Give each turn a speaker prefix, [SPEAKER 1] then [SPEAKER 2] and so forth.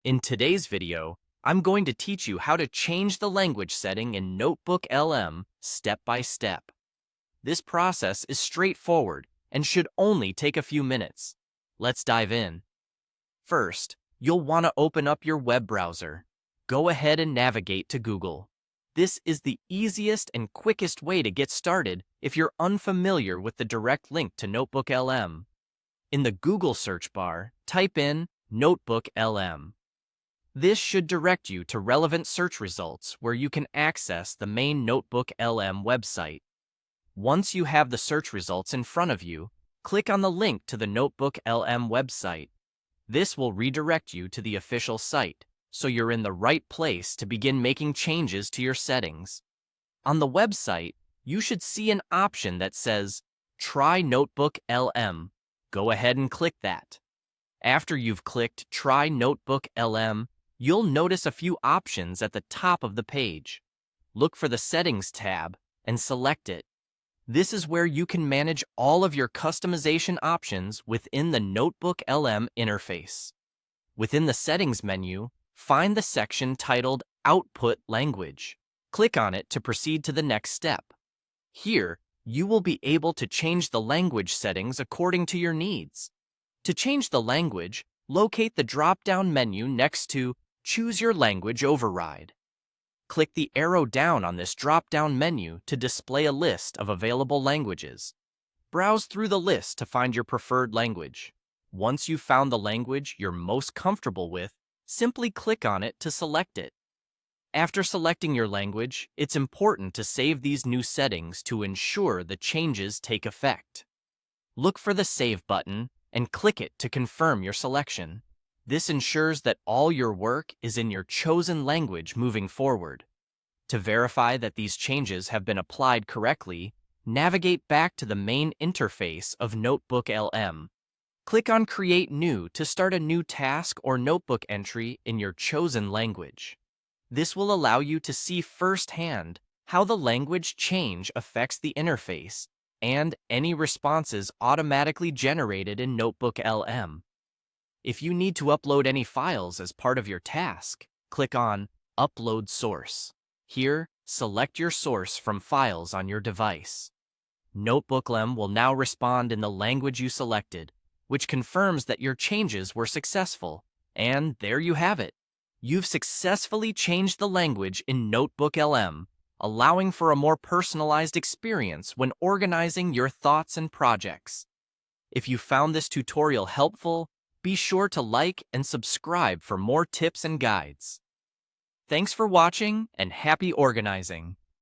[SPEAKER 1] In today's video, I'm going to teach you how to change the language setting in NotebookLM step by step. This process is straightforward and should only take a few minutes. Let's dive in. First, you'll want to open up your web browser. Go ahead and navigate to Google. This is the easiest and quickest way to get started if you're unfamiliar with the direct link to NotebookLM. In the Google search bar, type in NotebookLM. This should direct you to relevant search results where you can access the main NotebookLM website. Once you have the search results in front of you, click on the link to the NotebookLM website. This will redirect you to the official site, so you're in the right place to begin making changes to your settings. On the website, you should see an option that says, Try NotebookLM. Go ahead and click that. After you've clicked Try NotebookLM, you'll notice a few options at the top of the page. Look for the Settings tab and select it. This is where you can manage all of your customization options within the NotebookLM interface. Within the Settings menu, find the section titled Output Language. Click on it to proceed to the next step. Here, you will be able to change the language settings according to your needs. To change the language, locate the drop-down menu next to Choose Your Language Override. Click the arrow down on this drop-down menu to display a list of available languages. Browse through the list to find your preferred language. Once you've found the language you're most comfortable with, simply click on it to select it. After selecting your language, it's important to save these new settings to ensure the changes take effect. Look for the Save button and click it to confirm your selection. This ensures that all your work is in your chosen language moving forward. To verify that these changes have been applied correctly, navigate back to the main interface of NotebookLM. Click on Create New to start a new task or notebook entry in your chosen language. This will allow you to see firsthand how the language change affects the interface and any responses automatically generated in NotebookLM. If you need to upload any files as part of your task, click on Upload Source. Here, select your source from files on your device. NotebookLM will now respond in the language you selected, which confirms that your changes were successful. And there you have it. You've successfully changed the language in NotebookLM, allowing for a more personalized experience when organizing your thoughts and projects. If you found this tutorial helpful, be sure to like and subscribe for more tips and guides. Thanks for watching and happy organizing!